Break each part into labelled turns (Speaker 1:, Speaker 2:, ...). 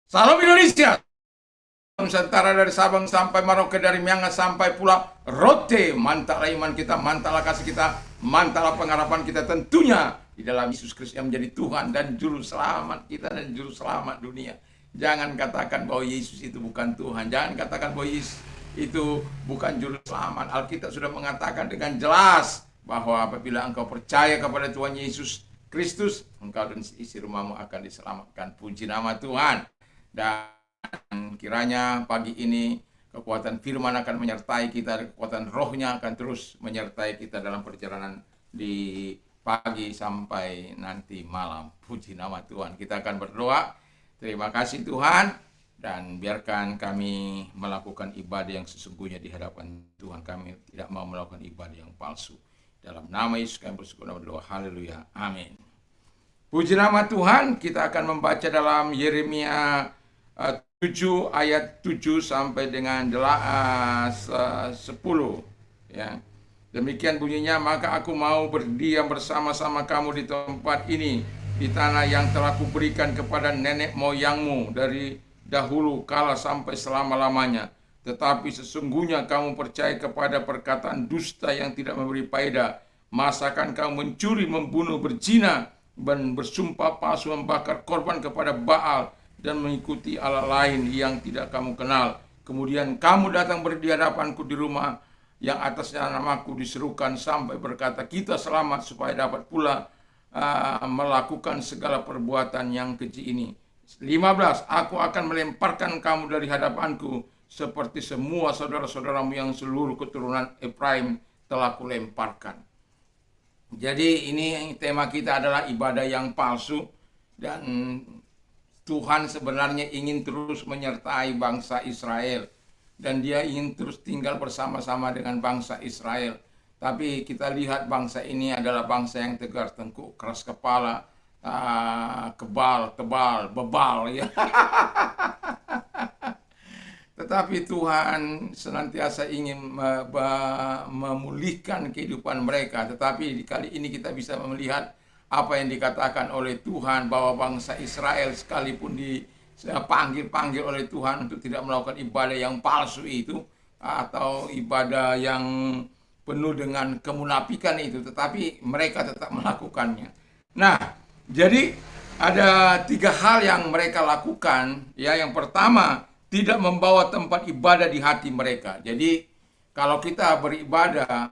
Speaker 1: Salam Indonesia, Nusantara dari Sabang sampai Merauke, dari Miangas sampai Pulau Rote. Mantaplah iman kita, mantaplah kasih kita, mantaplah pengharapan kita tentunya di dalam Yesus Kristus yang menjadi Tuhan dan Juru Selamat kita dan Juru Selamat dunia. Jangan katakan bahwa Yesus itu bukan Tuhan. Jangan katakan bahwa Yesus itu bukan Juru Selamat. Alkitab sudah mengatakan dengan jelas bahwa apabila engkau percaya kepada Tuhan Yesus Kristus, engkau dan isi rumahmu akan diselamatkan. Puji nama Tuhan. Dan kiranya pagi ini kekuatan firman akan menyertai kita, kekuatan rohnya akan terus menyertai kita dalam perjalanan di pagi sampai nanti malam. Puji nama Tuhan. Kita akan berdoa. Terima kasih Tuhan, dan biarkan kami melakukan ibadah yang sesungguhnya di hadapan Tuhan. Kami tidak mau melakukan ibadah yang palsu. Dalam nama Yesus kami bersyukur dan berdoa. Haleluya. Amin. Puji nama Tuhan. Kita akan membaca dalam Yeremia 7 ayat 7 sampai dengan 10 ya. Demikian bunyinya, maka aku mau berdiam bersama-sama kamu di tempat ini, di tanah yang telah kuberikan kepada nenek moyangmu dari dahulu kala sampai selama-lamanya. Tetapi sesungguhnya kamu percaya kepada perkataan dusta yang tidak memberi faedah. Masakan kamu mencuri, membunuh, berzina, dan bersumpah palsu, membakar korban kepada Baal, dan mengikuti Allah lain yang tidak kamu kenal. Kemudian kamu datang berdiri di hadapanku di rumah yang atasnya namaku diserukan sampai berkata, kita selamat, supaya dapat pula melakukan segala perbuatan yang keji ini. 15. Aku akan melemparkan kamu dari hadapanku seperti semua saudara-saudaramu yang seluruh keturunan Efraim telah kulemparkan. Jadi ini tema kita adalah ibadah yang palsu, dan Tuhan sebenarnya ingin terus menyertai bangsa Israel, dan dia ingin terus tinggal bersama-sama dengan bangsa Israel. Tapi kita lihat bangsa ini adalah bangsa yang tegar tengkuk, keras kepala, kebal, tebal, bebal ya. Tetapi Tuhan senantiasa ingin memulihkan kehidupan mereka. Tetapi kali ini kita bisa melihat apa yang dikatakan oleh Tuhan, bahwa bangsa Israel sekalipun dipanggil oleh Tuhan untuk tidak melakukan ibadah yang palsu itu, atau ibadah yang penuh dengan kemunafikan itu, tetapi mereka tetap melakukannya. Nah, jadi ada 3 hal yang mereka lakukan ya. Yang pertama, tidak membawa tempat ibadah di hati mereka. Jadi kalau kita beribadah,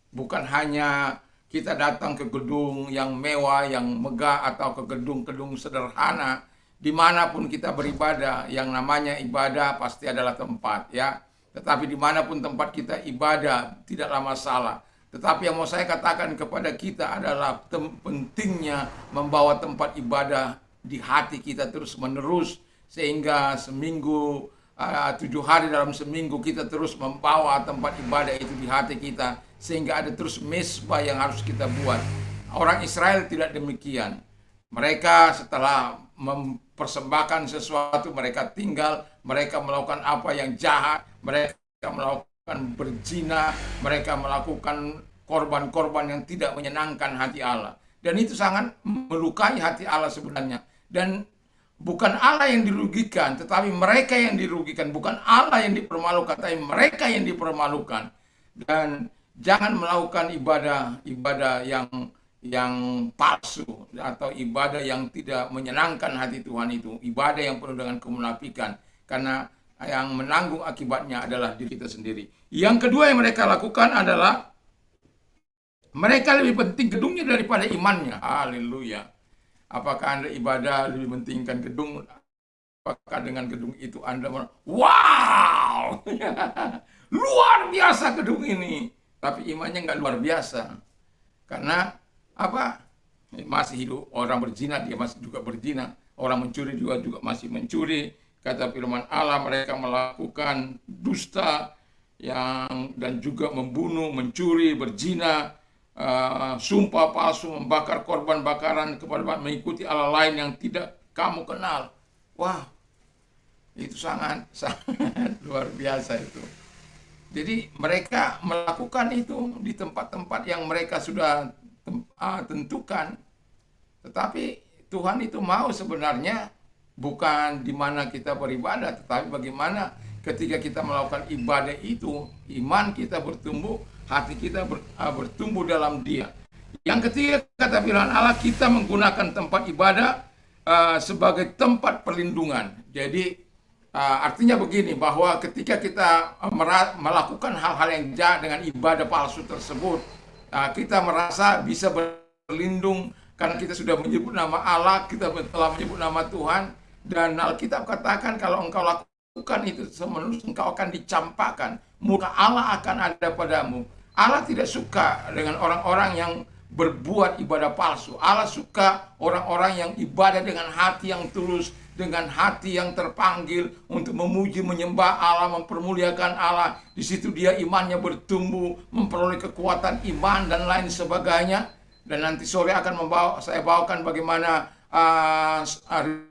Speaker 1: bukan hanya kita datang ke gedung yang mewah, yang megah, atau ke gedung-gedung sederhana. Dimanapun kita beribadah, yang namanya ibadah pasti adalah tempat ya. Tetapi dimanapun tempat kita ibadah, tidaklah masalah. Tetapi yang mau saya katakan kepada kita adalah pentingnya membawa tempat ibadah di hati kita terus menerus, sehingga seminggu, 7 hari dalam seminggu kita terus membawa tempat ibadah itu di hati kita, sehingga ada terus mesbah yang harus kita buat. Orang Israel tidak demikian. Mereka setelah mempersembahkan sesuatu, mereka tinggal, mereka melakukan apa yang jahat, mereka melakukan berzina, mereka melakukan korban-korban yang tidak menyenangkan hati Allah. Dan itu sangat melukai hati Allah sebenarnya. Dan bukan Allah yang dirugikan, tetapi mereka yang dirugikan. Bukan Allah yang dipermalukan, tapi mereka yang dipermalukan. Dan jangan melakukan ibadah yang palsu, atau ibadah yang tidak menyenangkan hati Tuhan itu. Ibadah yang penuh dengan kemunafikan, karena yang menanggung akibatnya adalah diri kita sendiri. Yang kedua yang mereka lakukan adalah mereka lebih penting gedungnya daripada imannya. Haleluya. Apakah Anda ibadah lebih pentingkan gedung? Apakah dengan gedung itu Anda wow, luar biasa gedung ini, tapi imannya nggak luar biasa? Karena apa? Masih hidup. Orang berzina, dia masih juga berzina. Orang mencuri juga masih mencuri. Kata firman Allah, mereka melakukan dusta dan juga membunuh, mencuri, berzina, sumpah palsu, membakar korban bakaran kepada mengikuti Allah lain yang tidak kamu kenal. Wah, itu sangat luar biasa itu. Jadi mereka melakukan itu di tempat-tempat yang mereka sudah tentukan. Tetapi Tuhan itu mau sebenarnya bukan di mana kita beribadah, tetapi bagaimana ketika kita melakukan ibadah itu, iman kita bertumbuh, hati kita bertumbuh dalam Dia. Yang ketiga, kata firman Allah, kita menggunakan tempat ibadah sebagai tempat perlindungan. Jadi artinya begini, bahwa ketika kita melakukan hal-hal yang jahat dengan ibadah palsu tersebut, kita merasa bisa berlindung karena kita sudah menyebut nama Allah, kita telah menyebut nama Tuhan, dan Alkitab katakan kalau engkau lakukan itu terus-menerus, engkau akan dicampakkan, muka Allah akan ada padamu. Allah tidak suka dengan orang-orang yang berbuat ibadah palsu. Allah suka orang-orang yang ibadah dengan hati yang tulus, dengan hati yang terpanggil untuk memuji, menyembah Allah, mempermuliakan Allah. Di situ dia imannya bertumbuh, memperoleh kekuatan iman dan lain sebagainya. Dan nanti sore akan saya bawakan bagaimana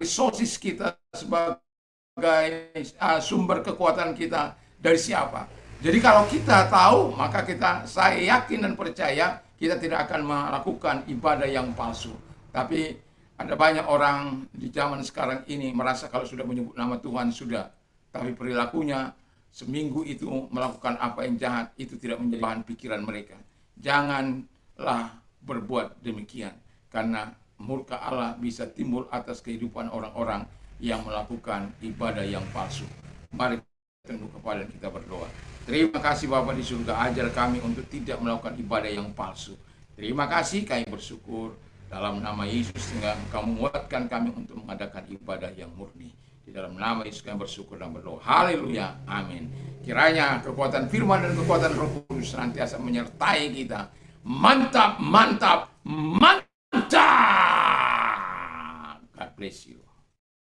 Speaker 1: resources kita sebagai sumber kekuatan kita dari siapa. Jadi kalau kita tahu, maka saya yakin dan percaya kita tidak akan melakukan ibadah yang palsu. Tapi ada banyak orang di zaman sekarang ini merasa kalau sudah menyebut nama Tuhan sudah. Tapi perilakunya seminggu itu melakukan apa yang jahat, itu tidak menjadi bahan pikiran mereka. Janganlah berbuat demikian. Karena murka Allah bisa timbul atas kehidupan orang-orang yang melakukan ibadah yang palsu. Mari tunduk kepala dan kita berdoa. Terima kasih Bapa di surga, ajar kami untuk tidak melakukan ibadah yang palsu. Terima kasih, kami bersyukur dalam nama Yesus sehingga Engkau menguatkan kami untuk mengadakan ibadah yang murni. Di dalam nama Yesus kami bersyukur dan berdoa. Haleluya, amin. Kiranya kekuatan firman dan kekuatan Roh Kudus senantiasa menyertai kita. Mantap, mantap, mantap. God bless you.